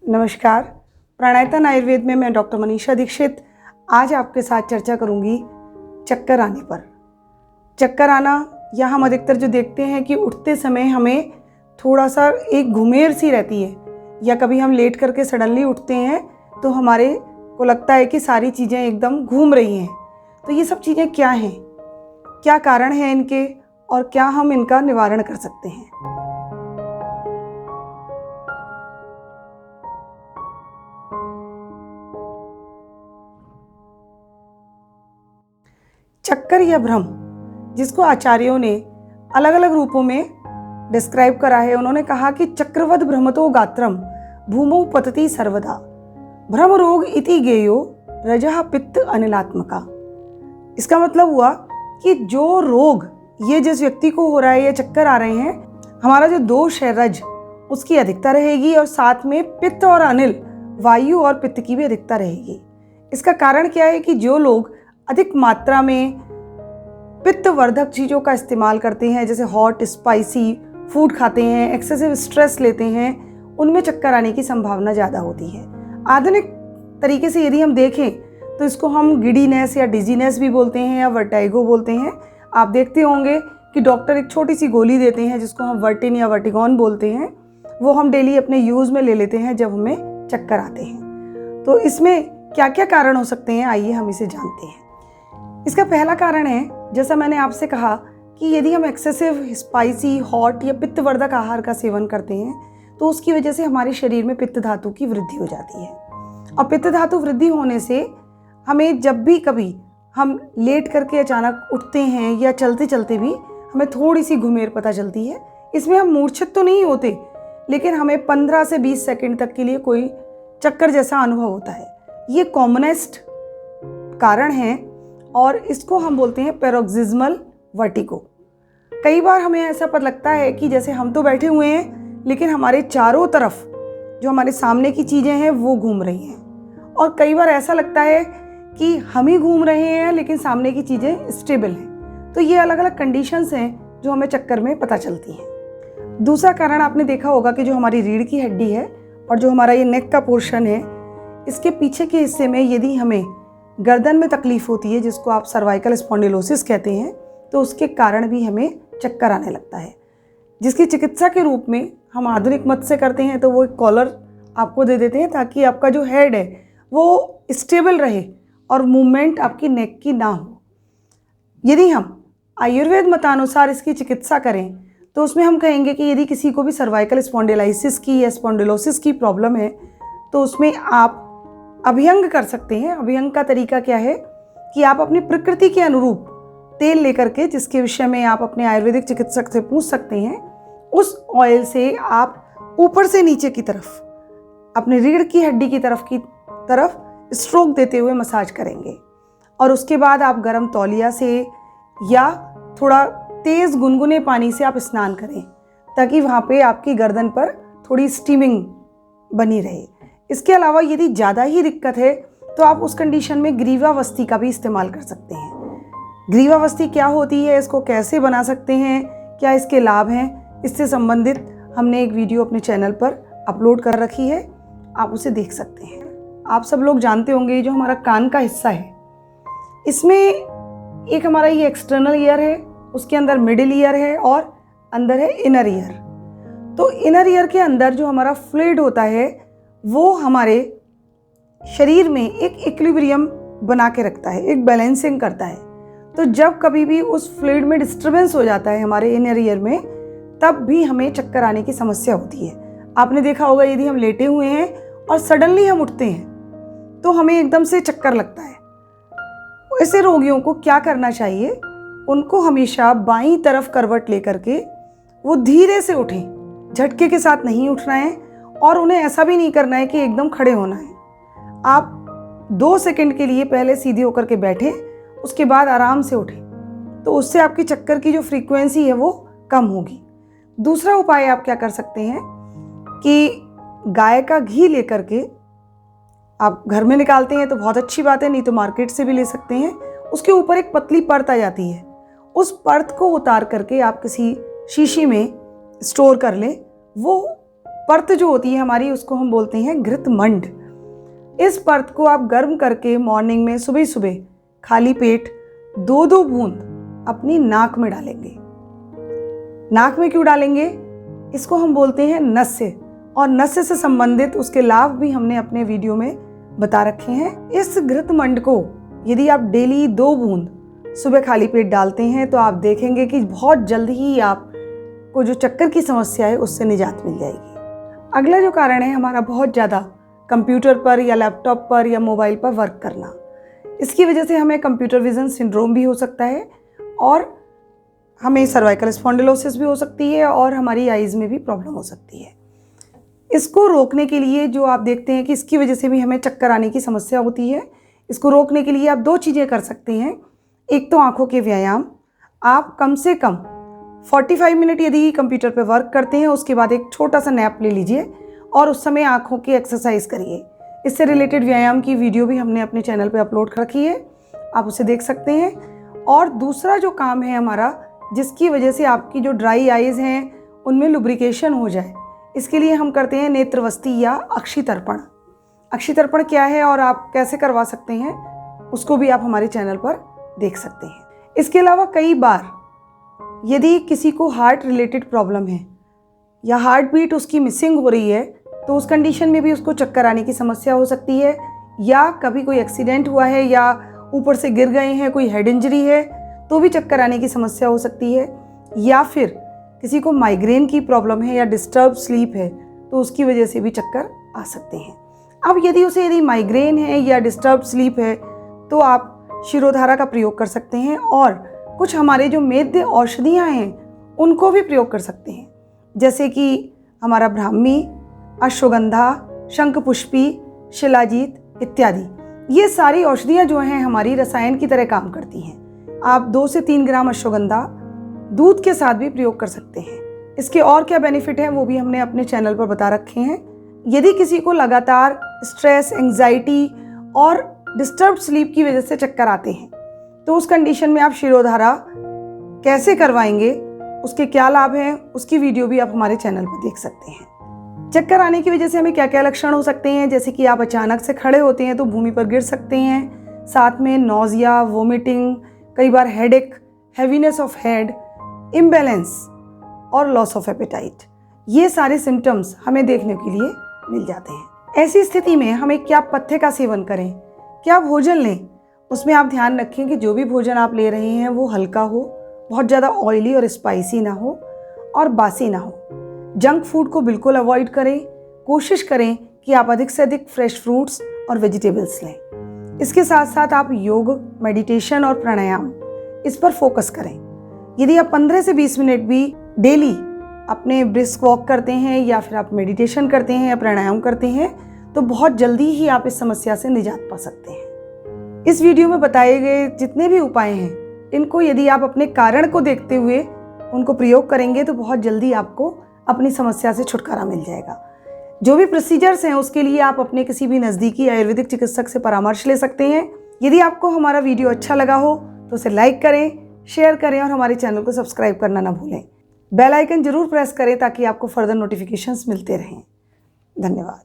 नमस्कार। प्राणायतन आयुर्वेद में मैं डॉक्टर मनीषा दीक्षित आज आपके साथ चर्चा करूंगी चक्कर आने पर। चक्कर आना या हम अधिकतर जो देखते हैं कि उठते समय हमें थोड़ा सा एक घुमेर सी रहती है, या कभी हम लेट करके सडनली उठते हैं तो हमारे को लगता है कि सारी चीज़ें एकदम घूम रही हैं। तो ये सब चीज़ें क्या हैं, क्या कारण हैं इनके, और क्या हम इनका निवारण कर सकते हैं। चक्कर या भ्रम, जिसको आचार्यों ने अलग अलग रूपों में डिस्क्राइब करा है। उन्होंने कहा कि चक्रवद भ्रमतो गात्रम भूमौ पतति सर्वदा भ्रम रोग इति गेयो रजः पित्त अनिलात्मका। इसका मतलब हुआ कि जो रोग ये जिस व्यक्ति को हो रहा है, ये चक्कर आ रहे हैं, हमारा जो दोष है रज, उसकी अधिकता रहेगी, और साथ में पित्त और अनिल वायु और पित्त की भी अधिकता रहेगी। इसका कारण क्या है कि जो लोग अधिक मात्रा में पित्तवर्धक चीज़ों का इस्तेमाल करते हैं, जैसे हॉट स्पाइसी फूड खाते हैं, एक्सेसिव स्ट्रेस लेते हैं, उनमें चक्कर आने की संभावना ज़्यादा होती है। आधुनिक तरीके से यदि हम देखें तो इसको हम गिडीनेस या डिजीनेस भी बोलते हैं, या वर्टाइगो बोलते हैं। आप देखते होंगे कि डॉक्टर एक छोटी सी गोली देते हैं जिसको हम वर्टिन या वर्टिगॉन बोलते हैं, वो हम डेली अपने यूज़ में ले लेते हैं जब हमें चक्कर आते हैं। तो इसमें क्या क्या कारण हो सकते हैं, आइए हम इसे जानते हैं। इसका पहला कारण है, जैसा मैंने आपसे कहा, कि यदि हम एक्सेसिव स्पाइसी, हॉट या पित्तवर्धक आहार का सेवन करते हैं तो उसकी वजह से हमारे शरीर में पित्त धातु की वृद्धि हो जाती है। और पित्त धातु वृद्धि होने से हमें जब भी कभी हम लेट करके अचानक उठते हैं या चलते चलते भी हमें थोड़ी सी घुमेर पता चलती है। इसमें हम मूर्छित तो नहीं होते, लेकिन हमें 15 से 20 सेकंड तक के लिए कोई चक्कर जैसा अनुभव होता है। ये कॉमनेस्ट कारण है और इसको हम बोलते हैं पैरोक्सिस्मल वर्टिगो। कई बार हमें ऐसा पता लगता है कि जैसे हम तो बैठे हुए हैं, लेकिन हमारे चारों तरफ जो हमारे सामने की चीज़ें हैं वो घूम रही हैं, और कई बार ऐसा लगता है कि हम ही घूम रहे हैं लेकिन सामने की चीज़ें स्टेबल हैं। तो ये अलग अलग कंडीशंस हैं जो हमें चक्कर में पता चलती हैं। दूसरा कारण आपने देखा होगा कि जो हमारी रीढ़ की हड्डी है और जो हमारा ये नेक का पोर्शन है, इसके पीछे के हिस्से में यदि हमें गर्दन में तकलीफ होती है, जिसको आप सर्वाइकल स्पॉन्डिलोसिस कहते हैं, तो उसके कारण भी हमें चक्कर आने लगता है, जिसकी चिकित्सा के रूप में हम आधुनिक मत से करते हैं। तो वो एक कॉलर आपको दे देते हैं ताकि आपका जो हेड है वो स्टेबल रहे और मूवमेंट आपकी नेक की ना हो। यदि हम आयुर्वेद मतानुसार इसकी चिकित्सा करें तो उसमें हम कहेंगे कि यदि किसी को भी सर्वाइकल स्पॉन्डिलाइसिस की या स्पॉन्डिलोसिस की प्रॉब्लम है तो उसमें आप अभ्यंग कर सकते हैं। अभ्यंग का तरीका क्या है कि आप अपनी प्रकृति के अनुरूप तेल लेकर के, जिसके विषय में आप अपने आयुर्वेदिक चिकित्सक से पूछ सकते हैं, उस ऑयल से आप ऊपर से नीचे की तरफ अपने रीढ़ की हड्डी की तरफ स्ट्रोक देते हुए मसाज करेंगे, और उसके बाद आप गर्म तौलिया से या थोड़ा तेज़ गुनगुने पानी से आप स्नान करें, ताकि वहाँ पे आपकी गर्दन पर थोड़ी स्टीमिंग बनी रहे। इसके अलावा यदि ज़्यादा ही दिक्कत है तो आप उस कंडीशन में ग्रीवावस्थी का भी इस्तेमाल कर सकते हैं। ग्रीवावस्थी क्या होती है, इसको कैसे बना सकते हैं, क्या इसके लाभ हैं, इससे संबंधित हमने एक वीडियो अपने चैनल पर अपलोड कर रखी है, आप उसे देख सकते हैं। आप सब लोग जानते होंगे जो हमारा कान का हिस्सा है, इसमें एक हमारा ये एक्सटर्नल ईयर है, उसके अंदर मिडिल ईयर है और अंदर है इनर ईयर। तो इनर ईयर के अंदर जो हमारा फ्लूइड होता है वो हमारे शरीर में एक इक्विलिब्रियम बना के रखता है, एक बैलेंसिंग करता है। तो जब कभी भी उस फ्लूइड में डिस्टर्बेंस हो जाता है हमारे इनर ईयर में, तब भी हमें चक्कर आने की समस्या होती है। आपने देखा होगा यदि हम लेटे हुए हैं और सडनली हम उठते हैं तो हमें एकदम से चक्कर लगता है। ऐसे रोगियों को क्या करना चाहिए, उनको हमेशा बाईं तरफ करवट लेकर के वो धीरे से उठें, झटके के साथ नहीं उठना है, और उन्हें ऐसा भी नहीं करना है कि एकदम खड़े होना है। आप 2 सेकंड के लिए पहले सीधे होकर के बैठें, उसके बाद आराम से उठें, तो उससे आपकी चक्कर की जो फ्रीक्वेंसी है वो कम होगी। दूसरा उपाय आप क्या कर सकते हैं कि गाय का घी लेकर के आप घर में निकालते हैं तो बहुत अच्छी बात है, नहीं तो मार्केट से भी ले सकते हैं। उसके ऊपर एक पतली परत आ जाती है, उस परत को उतार करके आप किसी शीशी में स्टोर कर लें। वो परत जो होती है हमारी, उसको हम बोलते हैं घृतमंड। इस परत को आप गर्म करके मॉर्निंग में सुबह सुबह खाली पेट 2-2 बूंद अपनी नाक में डालेंगे। नाक में क्यों डालेंगे? इसको हम बोलते हैं नस्य, और नस्य से संबंधित उसके लाभ भी हमने अपने वीडियो में बता रखे हैं। इस घृतमंड को यदि आप डेली 2 बूंद सुबह खाली पेट डालते हैं तो आप देखेंगे कि बहुत जल्द ही आपको जो चक्कर की समस्या है उससे निजात मिल जाएगी। अगला जो कारण है हमारा बहुत ज़्यादा कंप्यूटर पर या लैपटॉप पर या मोबाइल पर वर्क करना। इसकी वजह से हमें कंप्यूटर विजन सिंड्रोम भी हो सकता है और हमें सर्वाइकल स्पॉन्डिलोसिस भी हो सकती है और हमारी आइज़ में भी प्रॉब्लम हो सकती है। इसको रोकने के लिए जो आप देखते हैं कि इसकी वजह से भी हमें चक्कर आने की समस्या होती है, इसको रोकने के लिए आप 2 चीज़ें कर सकते हैं। एक तो आँखों के व्यायाम। आप कम से कम 45 मिनट यदि कंप्यूटर पर वर्क करते हैं, उसके बाद एक छोटा सा नैप ले लीजिए और उस समय आँखों की एक्सरसाइज करिए। इससे रिलेटेड व्यायाम की वीडियो भी हमने अपने चैनल पर अपलोड कर रखी है, आप उसे देख सकते हैं। और दूसरा जो काम है हमारा, जिसकी वजह से आपकी जो ड्राई आइज़ हैं उनमें लुब्रिकेशन हो जाए, इसके लिए हम करते हैं नेत्रवस्ती या अक्षितर्पण। अक्षितर्पण क्या है और आप कैसे करवा सकते हैं, उसको भी आप हमारे चैनल पर देख सकते हैं। इसके अलावा कई बार यदि किसी को हार्ट रिलेटेड प्रॉब्लम है या हार्ट बीट उसकी मिसिंग हो रही है, तो उस कंडीशन में भी उसको चक्कर आने की समस्या हो सकती है। या कभी कोई एक्सीडेंट हुआ है या ऊपर से गिर गए हैं, कोई हेड इंजरी है, तो भी चक्कर आने की समस्या हो सकती है। या फिर किसी को माइग्रेन की प्रॉब्लम है या डिस्टर्ब स्लीप है, तो उसकी वजह से भी चक्कर आ सकते हैं। अब यदि माइग्रेन है या डिस्टर्ब स्लीप है, तो आप शिरोधारा का प्रयोग कर सकते हैं और कुछ हमारे जो मेद्य औषधियाँ हैं उनको भी प्रयोग कर सकते हैं, जैसे कि हमारा ब्राह्मी, अश्वगंधा, शंखपुष्पी, शिलाजीत इत्यादि। ये सारी औषधियाँ जो हैं हमारी रसायन की तरह काम करती हैं। आप 2 से 3 ग्राम अश्वगंधा दूध के साथ भी प्रयोग कर सकते हैं। इसके और क्या बेनिफिट हैं वो भी हमने अपने चैनल पर बता रखे हैं। यदि किसी को लगातार स्ट्रेस, एंग्जाइटी और डिस्टर्ब स्लीप की वजह से चक्कर आते हैं, तो उस कंडीशन में आप शिरोधारा कैसे करवाएंगे, उसके क्या लाभ हैं, उसकी वीडियो भी आप हमारे चैनल पर देख सकते हैं। चक्कर आने की वजह से हमें क्या क्या लक्षण हो सकते हैं, जैसे कि आप अचानक से खड़े होते हैं तो भूमि पर गिर सकते हैं, साथ में नौजिया, वोमिटिंग, कई बार headache, heaviness of head, imbalance और लॉस ऑफ एपेटाइट। ये सारे सिम्टम्स हमें देखने के लिए मिल जाते हैं। ऐसी स्थिति में हमें क्या पथ्य का सेवन करें, क्या भोजन लें, उसमें आप ध्यान रखें कि जो भी भोजन आप ले रहे हैं वो हल्का हो, बहुत ज़्यादा ऑयली और स्पाइसी ना हो और बासी ना हो। जंक फूड को बिल्कुल अवॉइड करें। कोशिश करें कि आप अधिक से अधिक फ्रेश फ्रूट्स और वेजिटेबल्स लें। इसके साथ साथ आप योग, मेडिटेशन और प्राणायाम, इस पर फोकस करें। यदि आप 15 से 20 मिनट भी डेली अपने ब्रिस्क वॉक करते हैं या फिर आप मेडिटेशन करते हैं या प्राणायाम करते हैं, तो बहुत जल्दी ही आप इस समस्या से निजात पा सकते हैं। इस वीडियो में बताए गए जितने भी उपाय हैं, इनको यदि आप अपने कारण को देखते हुए उनको प्रयोग करेंगे तो बहुत जल्दी आपको अपनी समस्या से छुटकारा मिल जाएगा। जो भी प्रोसीजर्स हैं उसके लिए आप अपने किसी भी नज़दीकी आयुर्वेदिक चिकित्सक से परामर्श ले सकते हैं। यदि आपको हमारा वीडियो अच्छा लगा हो तो उसे लाइक करें, शेयर करें और हमारे चैनल को सब्सक्राइब करना ना भूलें। बेल आइकन जरूर प्रेस करें ताकि आपको फर्दर नोटिफिकेशंस मिलते रहें। धन्यवाद।